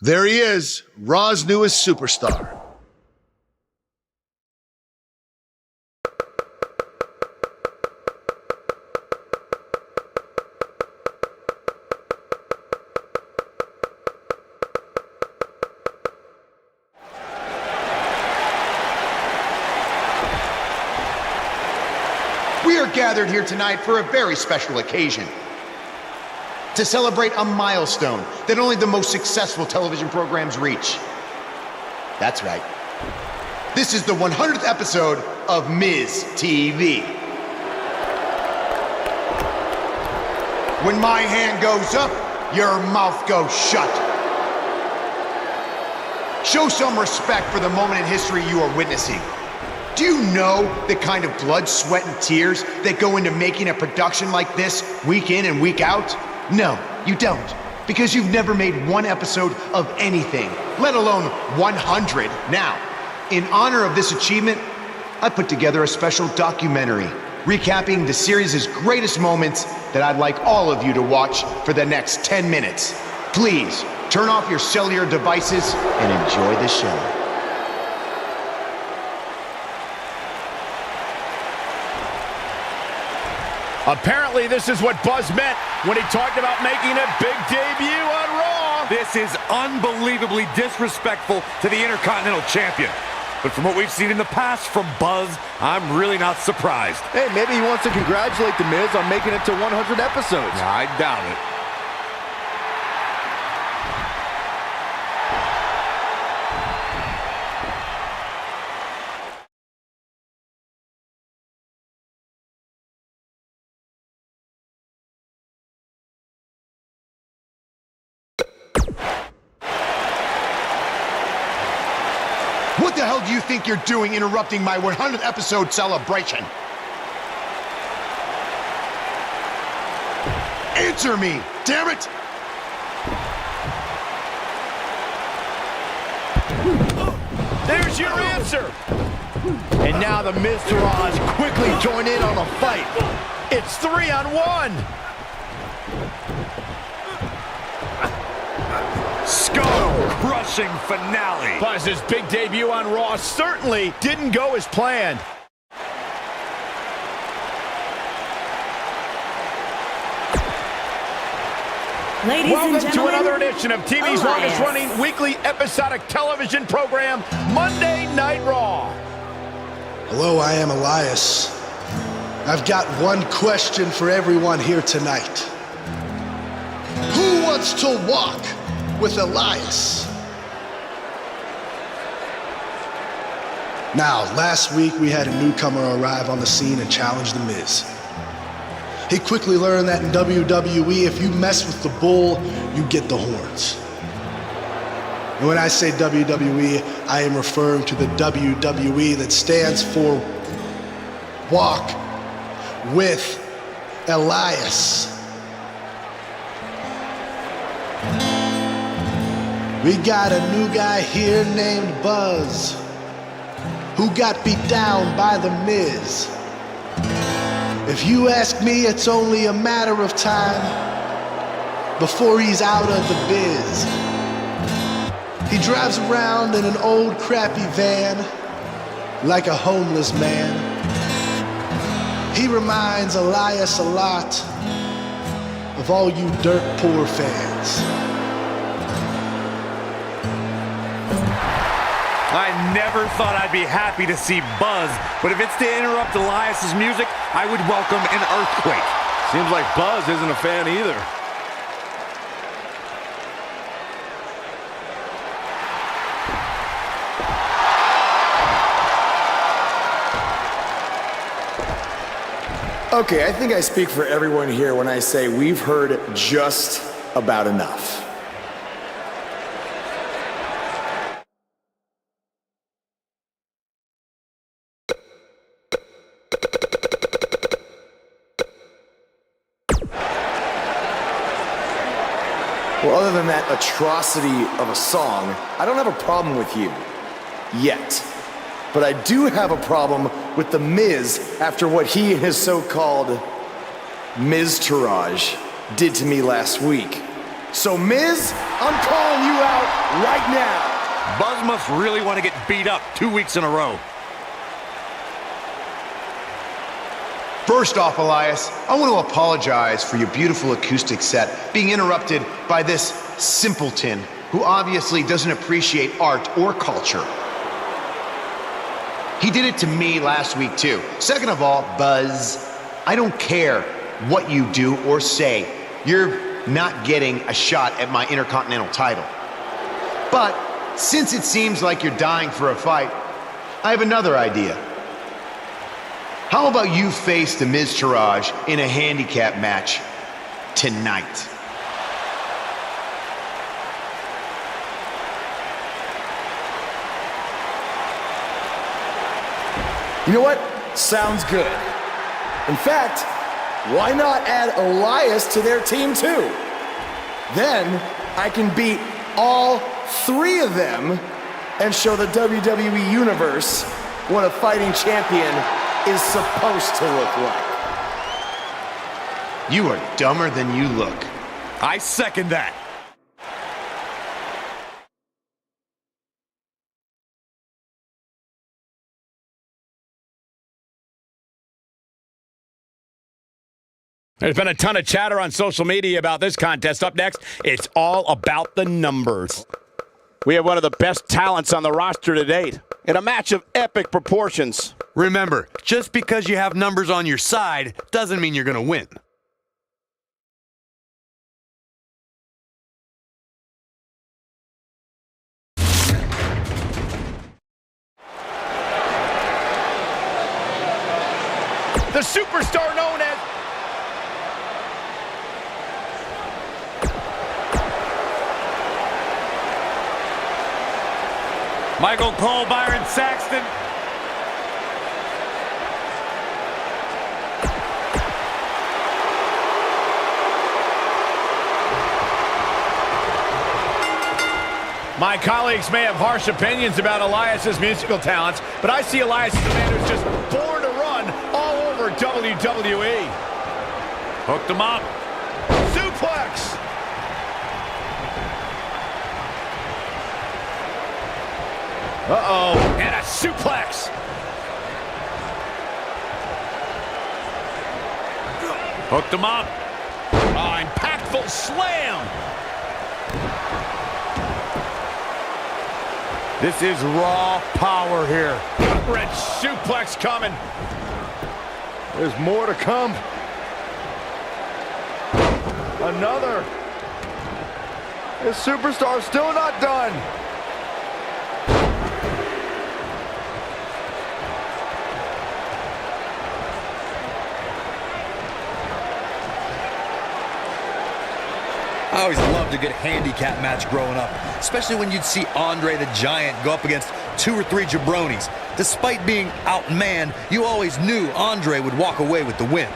There he is, Raw's newest superstar. We are gathered here tonight for a very special occasion. To celebrate a milestone that only the most successful television programs reach. That's right. This is the 100th episode of Miz TV. When my hand goes up, your mouth goes shut. Show some respect for the moment in history you are witnessing. Do you know the kind of blood, sweat, and tears that go into making a production like this week in and week out? No, you don't, because you've never made one episode of anything, let alone 100. Now, in honor of this achievement, I put together a special documentary recapping the series' greatest moments that I'd like all of you to watch for the next 10 minutes. Please, turn off your cellular devices and enjoy the show. Apparently, this is what Buzz meant when he talked about making a big debut on Raw. This is unbelievably disrespectful to the Intercontinental Champion. But from what we've seen in the past from Buzz, I'm really not surprised. Hey, maybe he wants to congratulate The Miz on making it to 100 episodes. I doubt it. What the hell do you think you're doing interrupting my 100th episode celebration? Answer me, damn it! There's your answer. And now the Miz Taraj quickly join in on the fight. It's 3-on-1. Skull-crushing finale. Buzz's big debut on Raw certainly didn't go as planned. Ladies Welcome and to gentlemen, another edition of TV's Elias. longest-running weekly episodic television program, Monday Night Raw. Hello, I am Elias. I've got one question for everyone here tonight. Who wants to walk with Elias? Now, last week we had a newcomer arrive on the scene and challenge The Miz. He quickly learned that in WWE, if you mess with the bull, you get the horns. And when I say WWE, I am referring to the WWE that stands for Walk with Elias. We got a new guy here named Buzz, who got beat down by The Miz. If you ask me, it's only a matter of time before he's out of the biz. He drives around in an old crappy van like a homeless man. He reminds Elias a lot of all you dirt poor fans. I never thought I'd be happy to see Buzz, but if it's to interrupt Elias's music, I would welcome an earthquake. Seems like Buzz isn't a fan either. Okay, I think I speak for everyone here when I say we've heard just about enough. Well, other than that atrocity of a song, I don't have a problem with you. Yet. But I do have a problem with The Miz after what he and his so-called Miz Taraj did to me last week. So, Miz, I'm calling you out right now. Buzz must really want to get beat up 2 weeks in a row. First off, Elias, I want to apologize for your beautiful acoustic set being interrupted by this simpleton who obviously doesn't appreciate art or culture. He did it to me last week, too. Second of all, Buzz, I don't care what you do or say. You're not getting a shot at my Intercontinental title. But since it seems like you're dying for a fight, I have another idea. How about you face the Miz Taraj in a handicap match tonight? You know what? Sounds good. In fact, why not add Elias to their team too? Then I can beat all three of them and show the WWE Universe what a fighting champion is supposed to look like. You are dumber than you look. I second that. There's been a ton of chatter on social media about this contest. Up next, it's all about the numbers. We have one of the best talents on the roster to date in a match of epic proportions. Remember, just because you have numbers on your side doesn't mean you're going to win. The superstar known as Michael Cole, Byron Saxton. My colleagues may have harsh opinions about Elias's musical talents, but I see Elias as a man who's just born to run all over WWE. Hooked him up. Suplex! Uh-oh, and a suplex! Hooked him up. Oh, impactful slam! This is raw power here. Red suplex coming. There's more to come. Another. This superstar's still not done. I always loved a good handicap match growing up, especially when you'd see Andre the Giant go up against 2 or 3 jabronis. Despite being outmanned, you always knew Andre would walk away with the win.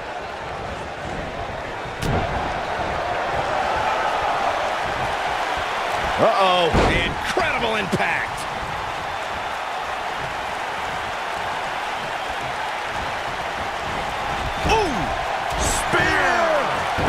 Uh-oh, incredible impact.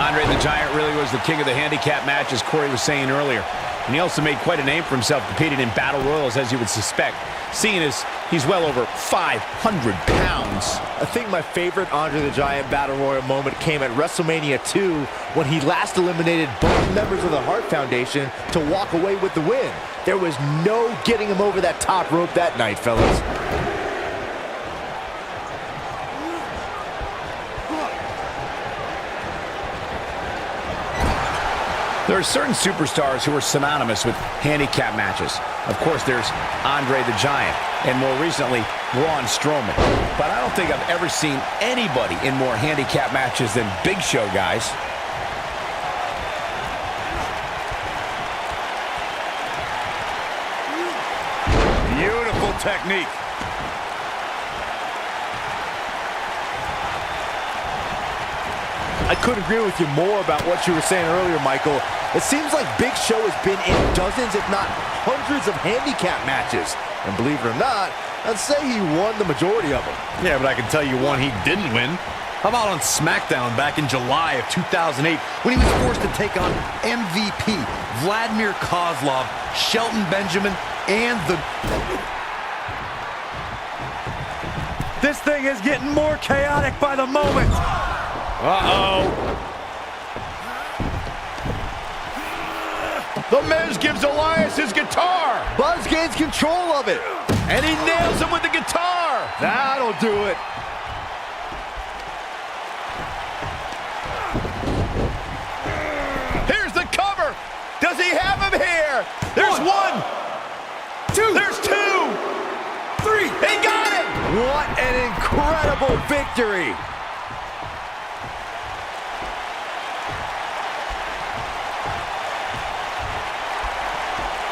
Andre the Giant really was the king of the handicap match, as Corey was saying earlier. And he also made quite a name for himself competing in battle royals, as you would suspect, seeing as he's well over 500 pounds. I think my favorite Andre the Giant Battle Royal moment came at WrestleMania 2 when he last eliminated both members of the Hart Foundation to walk away with the win. There was no getting him over that top rope that night, fellas. There are certain superstars who are synonymous with handicap matches. Of course, there's Andre the Giant, and more recently, Braun Strowman. But I don't think I've ever seen anybody in more handicap matches than Big Show, guys. Beautiful technique. I couldn't agree with you more about what you were saying earlier, Michael. It seems like Big Show has been in dozens, if not hundreds of handicap matches. And believe it or not, I'd say he won the majority of them. Yeah, but I can tell you one he didn't win. How about on SmackDown back in July of 2008 when he was forced to take on MVP Vladimir Kozlov, Shelton Benjamin, and the... This thing is getting more chaotic by the moment. The Miz gives Elias his guitar. Buzz gains control of it. And he nails him with the guitar. That'll do it. Here's the cover. Does he have him here? There's one. Two. There's two. Three. He got it. What an incredible victory.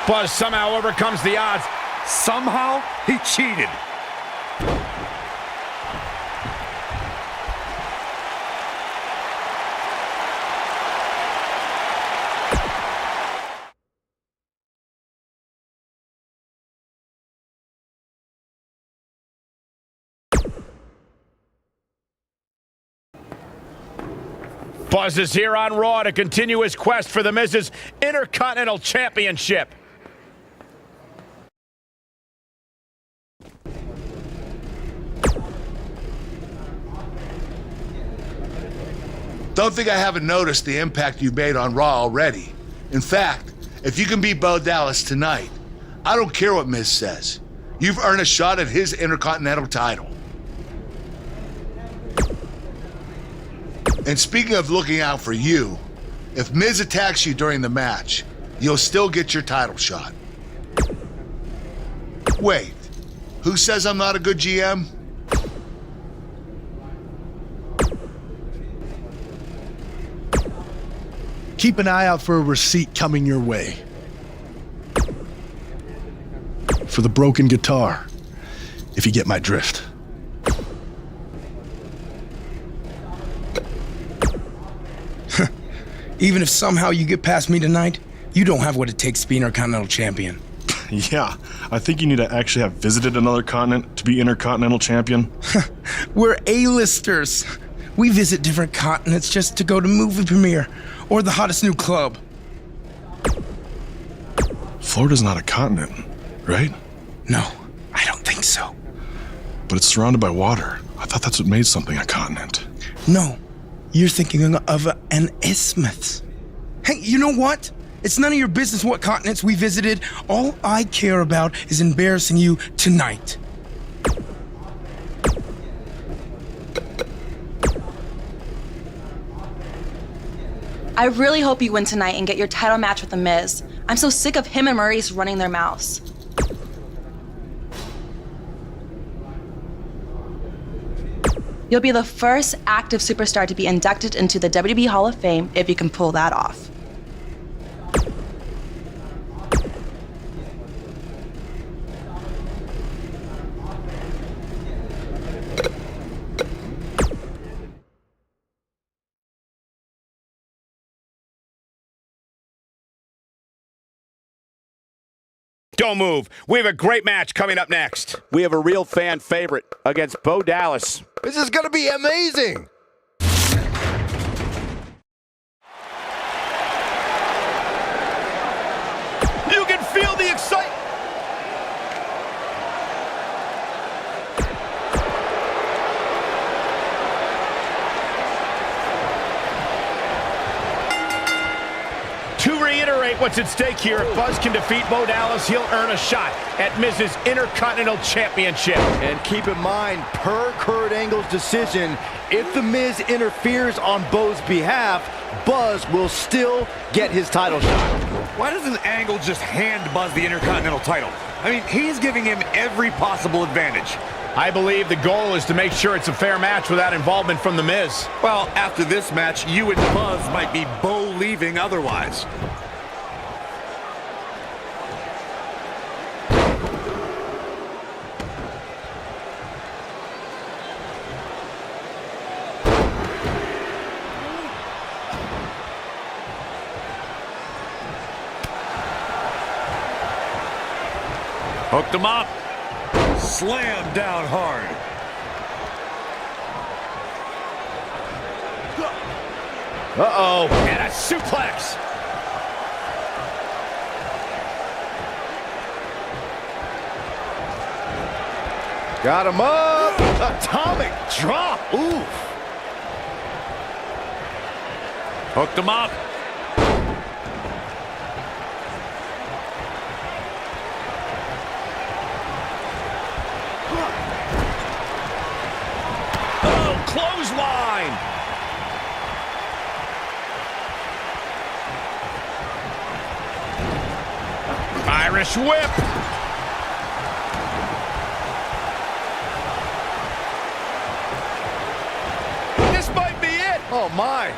Buzz somehow overcomes the odds. Somehow, he cheated. Buzz is here on Raw to continue his quest for the Miz's Intercontinental Championship. Don't think I haven't noticed the impact you've made on Raw already. In fact, if you can beat Bo Dallas tonight, I don't care what Miz says. You've earned a shot at his Intercontinental title. And speaking of looking out for you, if Miz attacks you during the match, you'll still get your title shot. Wait, who says I'm not a good GM? Keep an eye out for a receipt coming your way. For the broken guitar, if you get my drift. Even if somehow you get past me tonight, you don't have what it takes to be Intercontinental Champion. Yeah, I think you need to actually have visited another continent to be Intercontinental Champion. We're A-listers. We visit different continents just to go to movie premiere or the hottest new club. Florida's not a continent, right? No, I don't think so. But it's surrounded by water. I thought that's what made something a continent. No, you're thinking of an isthmus. Hey, you know what? It's none of your business what continents we visited. All I care about is embarrassing you tonight. I really hope you win tonight and get your title match with The Miz. I'm so sick of him and Maurice running their mouths. You'll be the first active superstar to be inducted into the WWE Hall of Fame if you can pull that off. Don't move. We have a great match coming up next. We have a real fan favorite against Bo Dallas. This is going to be amazing. You can feel the excitement. To reiterate what's at stake here, if Buzz can defeat Bo Dallas, he'll earn a shot at Miz's Intercontinental Championship. And keep in mind, per Kurt Angle's decision, if The Miz interferes on Bo's behalf, Buzz will still get his title shot. Why doesn't Angle just hand Buzz the Intercontinental title? I mean, he's giving him every possible advantage. I believe the goal is to make sure it's a fair match without involvement from The Miz. Well, after this match, you and Buzz might be Bo leaving otherwise. Hooked him up. Slam down hard. Uh-oh. And a suplex. Got him up. Atomic drop. Ooh. Hooked him up. Oh, clothesline. Irish whip. This might be it. Oh, my.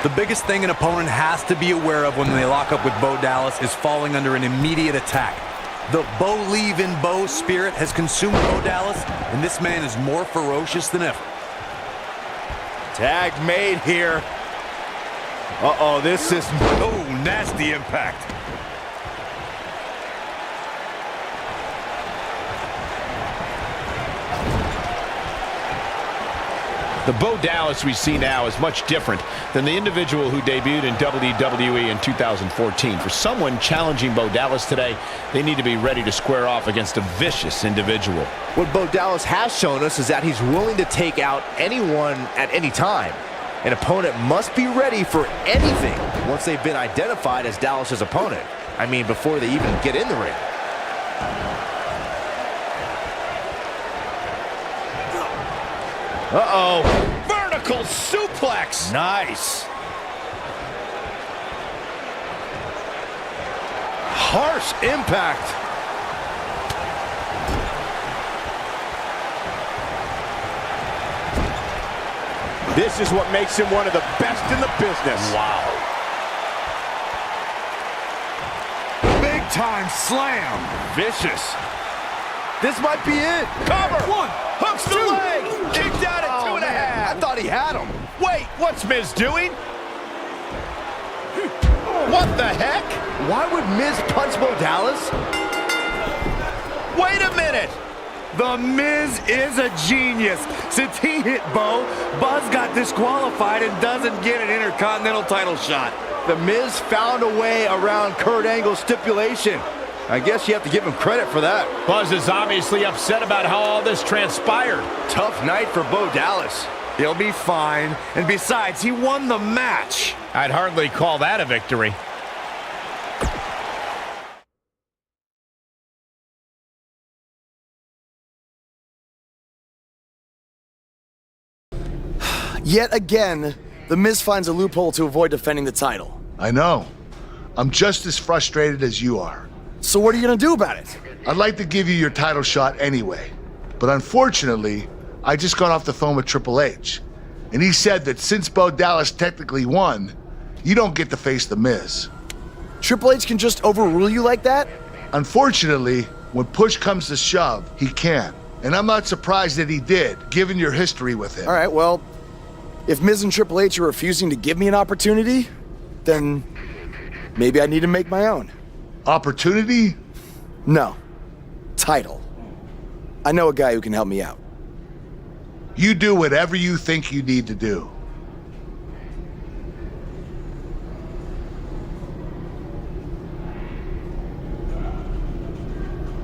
The biggest thing an opponent has to be aware of when they lock up with Bo Dallas is falling under an immediate attack. The Bo leave in Bo spirit has consumed Bo Dallas, and this man is more ferocious than ever. Tag made here. Uh-oh, this is... Oh, nasty impact. The Bo Dallas we see now is much different than the individual who debuted in WWE in 2014. For someone challenging Bo Dallas today, they need to be ready to square off against a vicious individual. What Bo Dallas has shown us is that he's willing to take out anyone at any time. An opponent must be ready for anything once they've been identified as Dallas's opponent. I mean, before they even get in the ring. Uh-oh. Vertical suplex. Nice. Harsh impact. This is what makes him one of the best in the business. Wow. Big time slam. Vicious. This might be it. Cover. One. Hooks the leg. Kicked out at 2.5. I thought he had him. Wait, what's Miz doing? What the heck? Why would Miz punch Bo Dallas? Wait a minute. The Miz is a genius. Since he hit Bo, Buzz got disqualified and doesn't get an Intercontinental title shot. The Miz found a way around Kurt Angle's stipulation. I guess you have to give him credit for that. Buzz is obviously upset about how all this transpired. Tough night for Bo Dallas. He'll be fine. And besides, he won the match. I'd hardly call that a victory. Yet again, The Miz finds a loophole to avoid defending the title. I know. I'm just as frustrated as you are. So what are you gonna do about it? I'd like to give you your title shot anyway. But unfortunately, I just got off the phone with Triple H. And he said that since Bo Dallas technically won, you don't get to face The Miz. Triple H can just overrule you like that? Unfortunately, when push comes to shove, he can. And I'm not surprised that he did, given your history with him. All right, well, if Miz and Triple H are refusing to give me an opportunity, then maybe I need to make my own. Opportunity? No. Title. I know a guy who can help me out. You do whatever you think you need to do.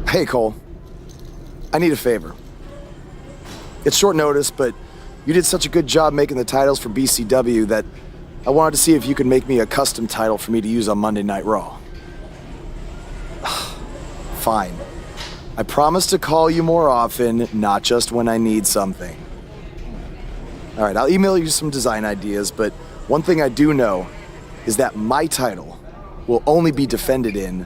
Hey, Cole. I need a favor. It's short notice, but you did such a good job making the titles for BCW that I wanted to see if you could make me a custom title for me to use on Monday Night Raw. Fine. I promise to call you more often, not just when I need something. All right, I'll email you some design ideas, but one thing I do know is that my title will only be defended in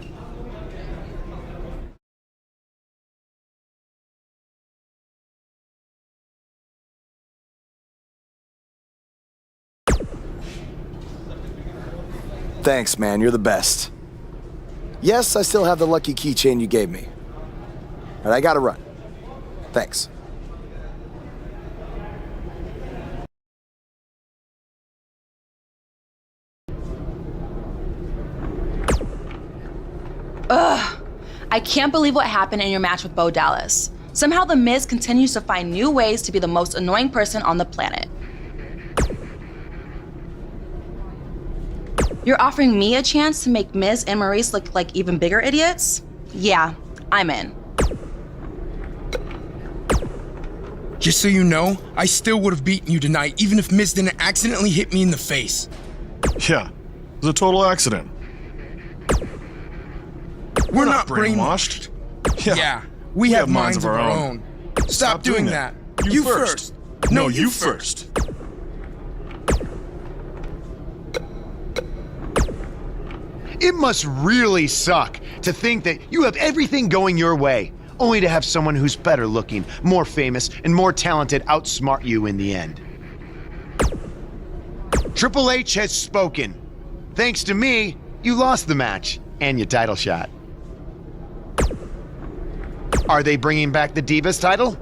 Thanks, man. You're the best. Yes, I still have the lucky keychain you gave me. All right, I gotta run. Thanks. I can't believe what happened in your match with Bo Dallas. Somehow The Miz continues to find new ways to be the most annoying person on the planet. You're offering me a chance to make Miz and Maurice look like even bigger idiots? Yeah, I'm in. Just so you know, I still would have beaten you tonight, even if Miz didn't accidentally hit me in the face. Yeah, it was a total accident. We're not brainwashed. Yeah, we have minds of our own. Stop doing that. You first. No, you first. It must really suck to think that you have everything going your way, only to have someone who's better looking, more famous, and more talented outsmart you in the end. Triple H has spoken. Thanks to me, you lost the match and your title shot. Are they bringing back the Divas title?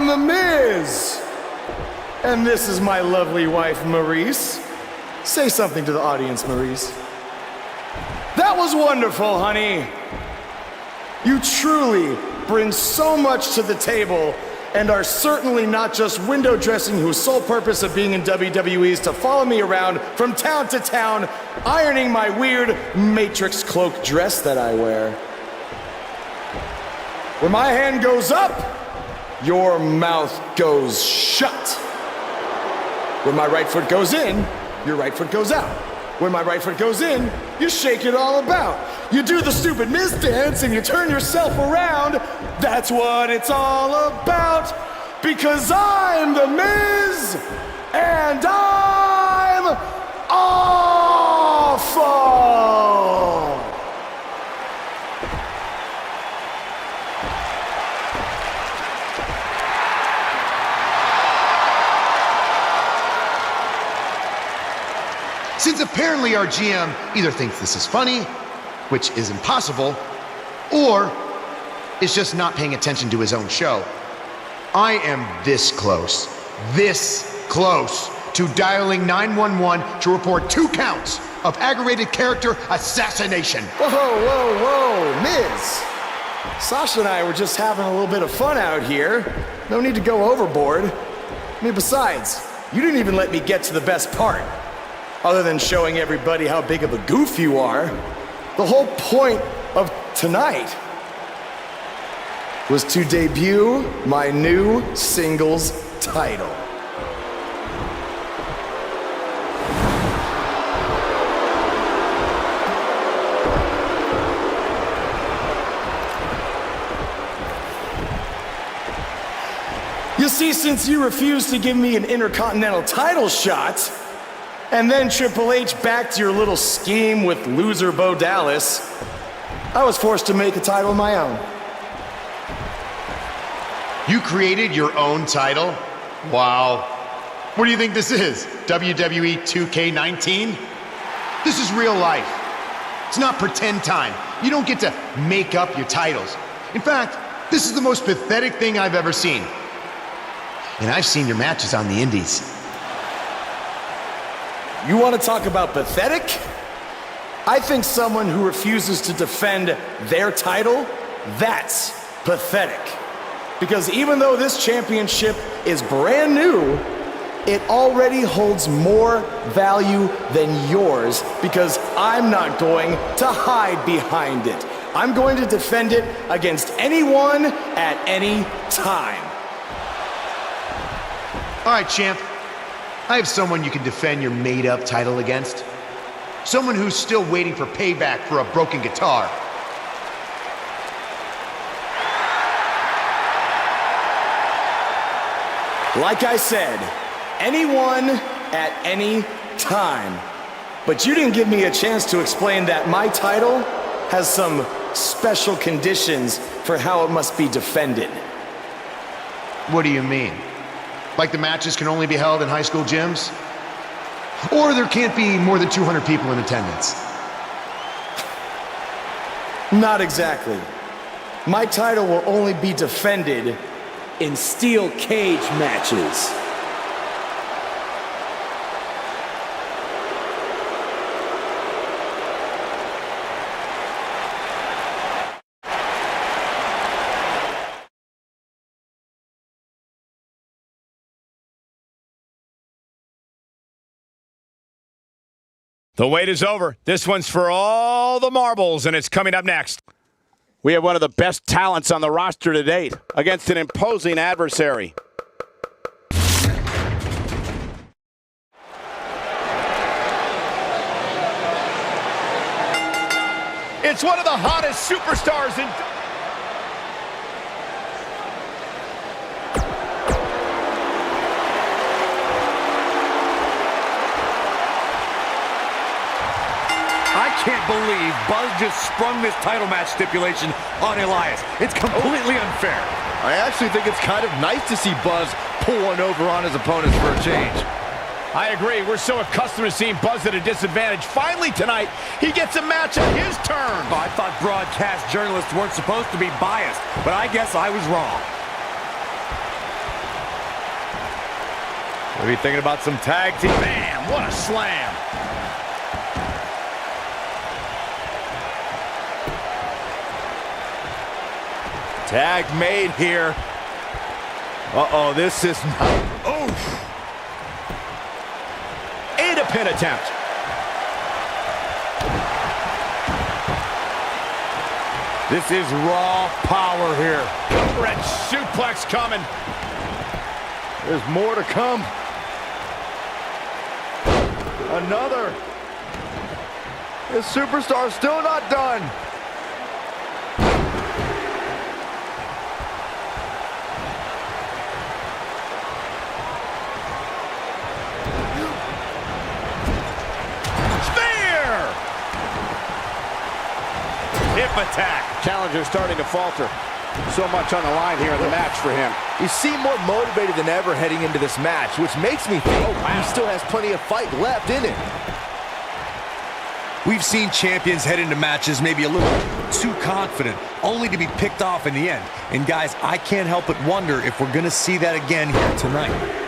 The Miz. And this is my lovely wife, Maurice. Say something to the audience, Maurice. That was wonderful, honey. You truly bring so much to the table and are certainly not just window dressing whose sole purpose of being in WWE is to follow me around from town to town, ironing my weird Matrix cloak dress that I wear. When my hand goes up, your mouth goes shut. When my right foot goes in, your right foot goes out. When my right foot goes in, you shake it all about. You do the stupid Miz dance and you turn yourself around. That's what it's all about. Because I'm the Miz and I'm awful. Since apparently our GM either thinks this is funny, which is impossible, or is just not paying attention to his own show, I am this close to dialing 911 to report 2 counts of aggravated character assassination. Whoa, Miz. Sasha and I were just having a little bit of fun out here. No need to go overboard. I mean, besides, you didn't even let me get to the best part. Other than showing everybody how big of a goof you are, the whole point of tonight was to debut my new singles title. You see, since you refused to give me an Intercontinental title shot, and then Triple H backed your little scheme with loser Bo Dallas, I was forced to make a title of my own. You created your own title? Wow. What do you think this is? WWE 2K19? This is real life. It's not pretend time. You don't get to make up your titles. In fact, this is the most pathetic thing I've ever seen. And I've seen your matches on the indies. You want to talk about pathetic? I think someone who refuses to defend their title, that's pathetic. Because even though this championship is brand new, it already holds more value than yours because I'm not going to hide behind it. I'm going to defend it against anyone at any time. All right, champ. I have someone you can defend your made-up title against. Someone who's still waiting for payback for a broken guitar. Like I said, anyone at any time. But you didn't give me a chance to explain that my title has some special conditions for how it must be defended. What do you mean? Like the matches can only be held in high school gyms? Or there can't be more than 200 people in attendance? Not exactly. My title will only be defended in steel cage matches. The wait is over. This one's for all the marbles, and it's coming up next. We have one of the best talents on the roster to date against an imposing adversary. It's one of the hottest superstars in... I can't believe Buzz just sprung this title match stipulation on Elias. It's completely unfair. I actually think it's kind of nice to see Buzz pull one over on his opponents for a change. I agree. We're so accustomed to seeing Buzz at a disadvantage. Finally tonight, he gets a match on his terms. Oh, I thought broadcast journalists weren't supposed to be biased, but I guess I was wrong. Maybe thinking about some tag team. Bam! What a slam! Tag made here. Uh-oh, this is not... Oof! And a pin attempt. This is raw power here. Red suplex coming. There's more to come. Another. This superstar's still not done. Spear! Hip attack. Challenger's starting to falter. So much on the line here in the match for him. He seemed more motivated than ever heading into this match, which makes me think he still has plenty of fight left in him. We've seen champions head into matches maybe a little too confident, only to be picked off in the end. And guys, I can't help but wonder if we're going to see that again here tonight.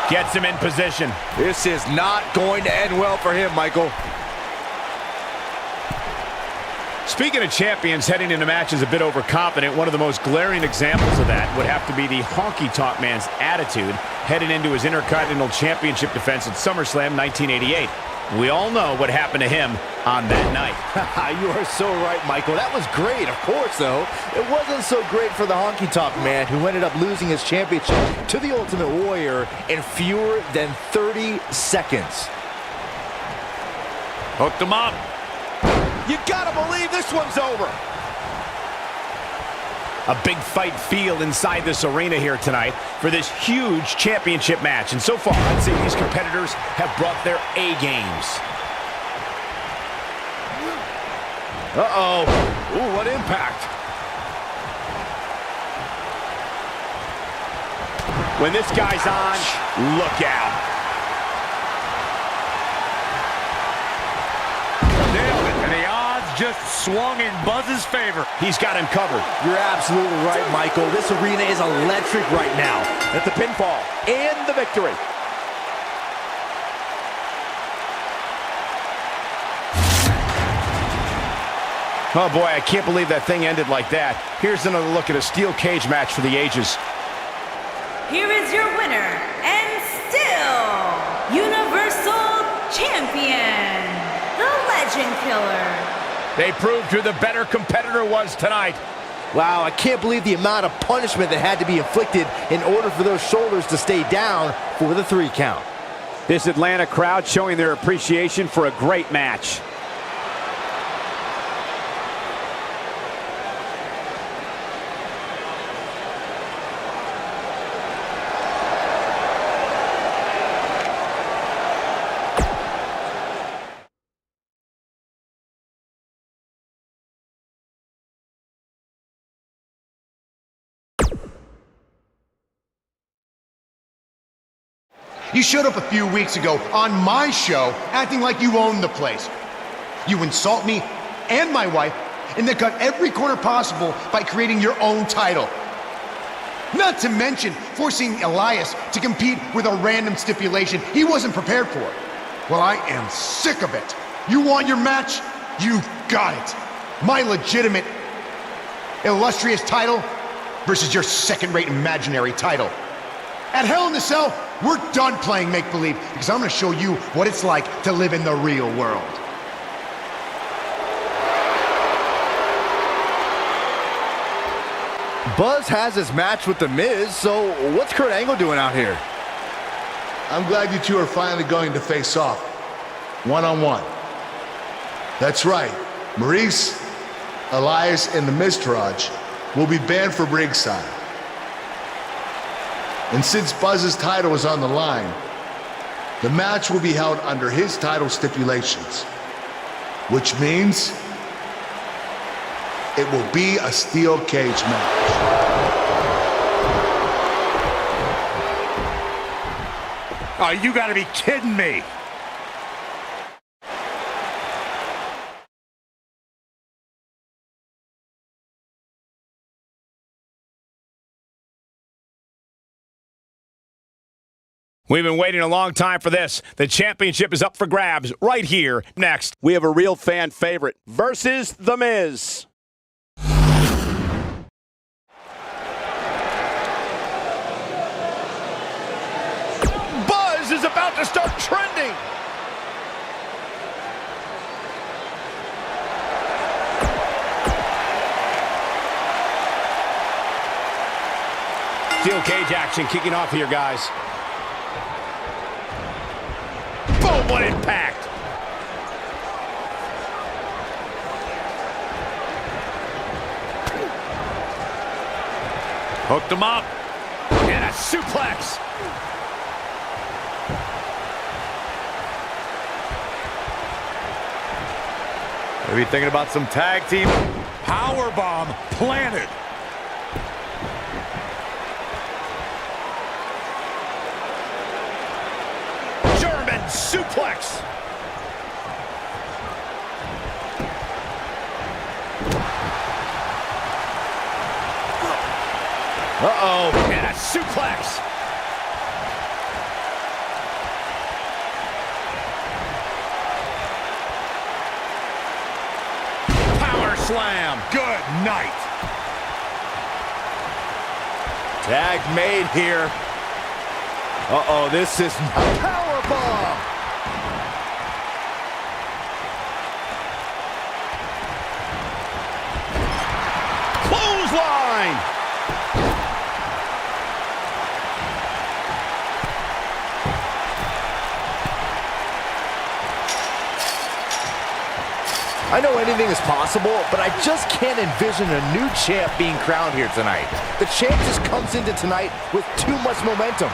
Gets him in position. This is not going to end well for him, Michael. Speaking of champions heading into matches a bit overconfident, one of the most glaring examples of that would have to be the Honky Tonk Man's attitude heading into his Intercontinental Championship defense at SummerSlam 1988. We all know what happened to him on that night. You are so right, Michael. That was great, of course, though. It wasn't so great for the Honky Tonk Man, who ended up losing his championship to the Ultimate Warrior in fewer than 30 seconds. Hooked him up. You gotta believe this one's over. A big fight feel inside this arena here tonight for this huge championship match. And so far, I'd say these competitors have brought their A-games. Uh-oh. Ooh, what impact. When this guy's on, look out. Just swung in Buzz's favor. He's got him covered. You're absolutely right, Michael. This arena is electric right now. At the pinfall and the victory. Oh boy, I can't believe that thing ended like that. Here's another look at a steel cage match for the ages. Here is your winner, and still Universal Champion, the Legend Killer. They proved who the better competitor was tonight. Wow, I can't believe the amount of punishment that had to be inflicted in order for those shoulders to stay down for the 3 count. This Atlanta crowd showing their appreciation for a great match. You showed up a few weeks ago on my show acting like you owned the place. You insult me and my wife and then cut every corner possible by creating your own title. Not to mention forcing Elias to compete with a random stipulation he wasn't prepared for. Well, I am sick of it. You want your match? You got it. My legitimate, illustrious title versus your second-rate imaginary title. At Hell in the Cell, we're done playing make-believe because I'm going to show you what it's like to live in the real world. Buzz has his match with The Miz, so what's Kurt Angle doing out here? I'm glad you two are finally going to face off, one-on-one. That's right, Maurice, Elias, and the Miztourage will be banned from ringside. And since Buzz's title is on the line, the match will be held under his title stipulations, which means it will be a steel cage match. Oh, you gotta be kidding me. We've been waiting a long time for this. The championship is up for grabs right here. Next, we have a real fan favorite versus The Miz. Buzz is about to start trending. Steel cage action kicking off here, guys. Boom, what impact! Hooked him up. And a suplex. Maybe thinking about some tag team. Powerbomb planted. German suplex. Uh-oh, and a suplex. Power slam. Good night. Tag made here. Uh-oh, this is a powerbomb. Clothesline. I know anything is possible, but I just can't envision a new champ being crowned here tonight. The champ just comes into tonight with too much momentum.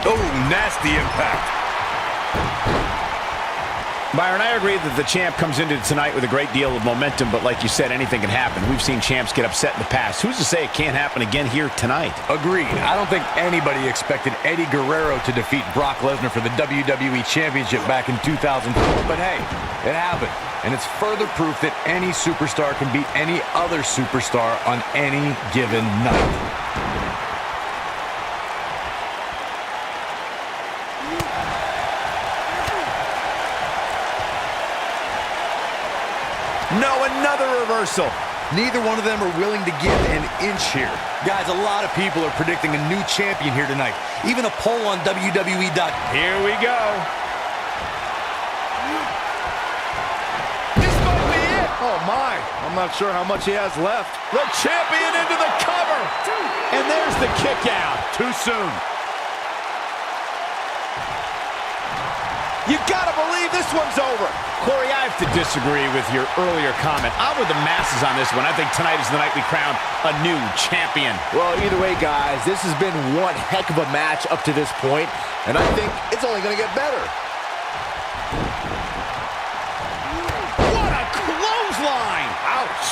Oh, nasty impact. Byron, I agree that the champ comes into tonight with a great deal of momentum, but like you said, anything can happen. We've seen champs get upset in the past. Who's to say it can't happen again here tonight? Agreed. I don't think anybody expected Eddie Guerrero to defeat Brock Lesnar for the WWE Championship back in 2004, but hey, it happened. And it's further proof that any superstar can beat any other superstar on any given night. No, another reversal. Neither one of them are willing to give an inch here. Guys, a lot of people are predicting a new champion here tonight. Even a poll on WWE. Here we go. This might be it. Oh, my. I'm not sure how much he has left. The champion into the cover. And there's the kick out. Too soon. You gotta believe this one's over. Corey, I have to disagree with your earlier comment. I'm with the masses on this one. I think tonight is the night we crown a new champion. Well, either way, guys, this has been one heck of a match up to this point, and I think it's only going to get better. What a clothesline! Ouch!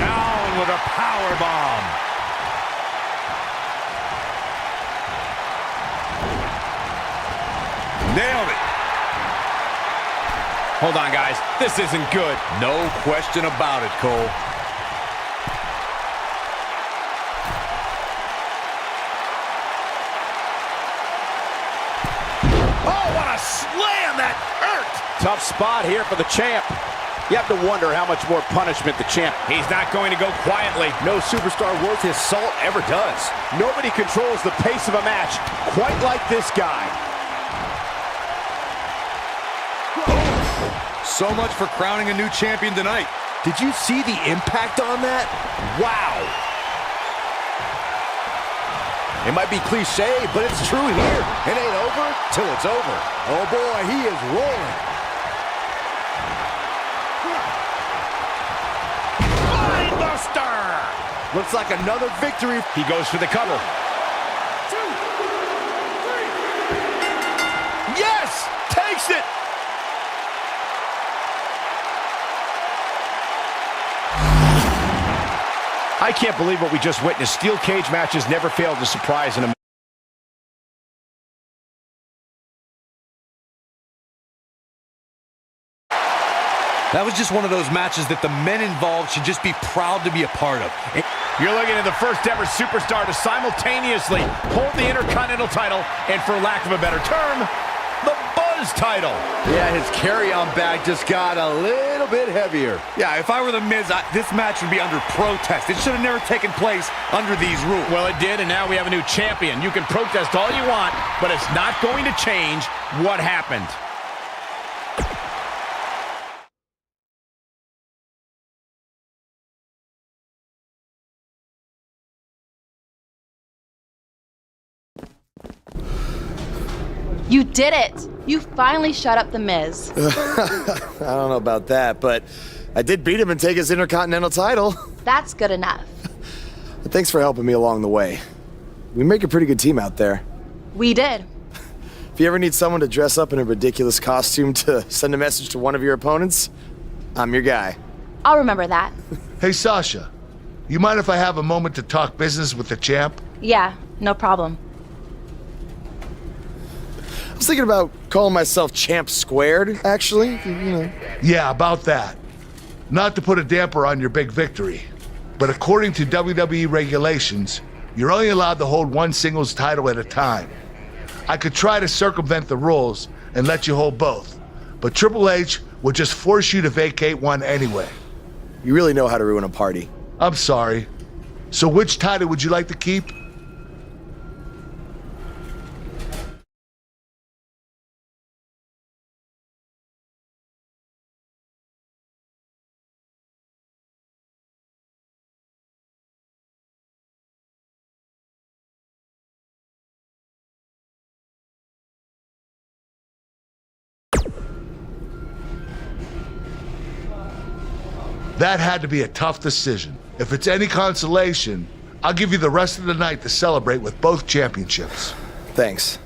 Down with a powerbomb. Nailed it. Hold on, guys. This isn't good. No question about it, Cole. Oh, what a slam! That hurt! Tough spot here for the champ. You have to wonder how much more punishment the champ. He's not going to go quietly. No superstar worth his salt ever does. Nobody controls the pace of a match quite like this guy. So much for crowning a new champion tonight. Did you see the impact on that? Wow. It might be cliche, but it's true here. It ain't over till it's over. Oh boy, he is rolling. Buster! Looks like another victory. He goes for the cover. 2, 3. Yes! Takes it! I can't believe what we just witnessed. Steel cage matches never fail to surprise in a That was just one of those matches that the men involved should just be proud to be a part of. You're looking at the first ever superstar to simultaneously hold the Intercontinental title and, for lack of a better term, the Buzz title. Yeah, his carry-on bag just got a little bit heavier. Yeah, if I were The Miz, this match would be under protest. It should have never taken place under these rules. Well, it did, and now we have a new champion. You can protest all you want, but it's not going to change what happened. You did it! You finally shut up The Miz. I don't know about that, but I did beat him and take his Intercontinental title. That's good enough. Thanks for helping me along the way. We make a pretty good team out there. We did. If you ever need someone to dress up in a ridiculous costume to send a message to one of your opponents, I'm your guy. I'll remember that. Hey, Sasha, you mind if I have a moment to talk business with the champ? Yeah, no problem. I was thinking about calling myself Champ Squared, actually. You know. Yeah, about that. Not to put a damper on your big victory, but according to WWE regulations, you're only allowed to hold one singles title at a time. I could try to circumvent the rules and let you hold both, but Triple H would just force you to vacate one anyway. You really know how to ruin a party. I'm sorry. So which title would you like to keep? That had to be a tough decision. If it's any consolation, I'll give you the rest of the night to celebrate with both championships. Thanks.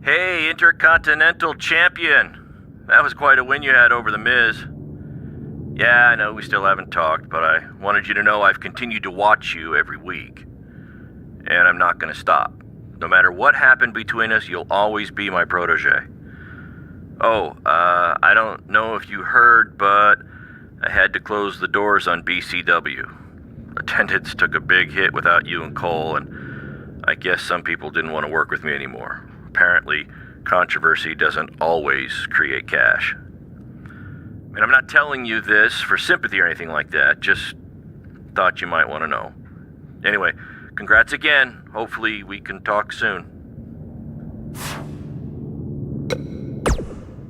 Hey, Intercontinental Champion. That was quite a win you had over The Miz. Yeah, I know we still haven't talked, but I wanted you to know I've continued to watch you every week. And I'm not gonna stop. No matter what happened between us, you'll always be my protege. Oh, I don't know if you heard, but I had to close the doors on BCW. Attendance took a big hit without you and Cole, and I guess some people didn't want to work with me anymore. Apparently, controversy doesn't always create cash. And I'm not telling you this for sympathy or anything like that, just thought you might want to know. Anyway, congrats again. Hopefully we can talk soon.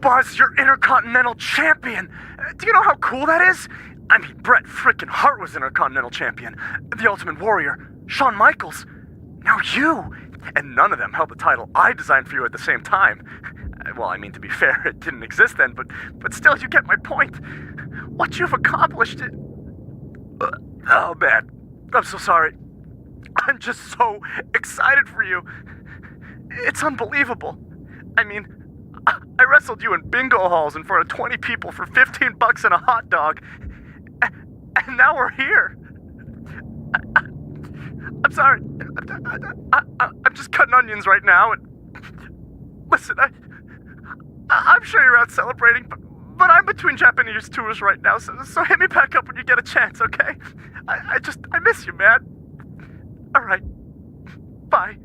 Buzz, you're Intercontinental Champion! Do you know how cool that is? I mean, Bret frickin' Hart was Intercontinental Champion. The Ultimate Warrior, Shawn Michaels. Now you! And none of them held the title I designed for you at the same time. Well, I mean, to be fair, it didn't exist then, but still, you get my point. What you've accomplished... Oh, man. I'm so sorry. I'm just so excited for you. It's unbelievable. I mean, I wrestled you in bingo halls in front of 20 people for $15 and a hot dog. And now we're here. I'm sorry. I'm just cutting onions right now. And listen, I'm sure you're out celebrating, but I'm between Japanese tours right now, so hit me back up when you get a chance, okay? I miss you, man. All right. Bye.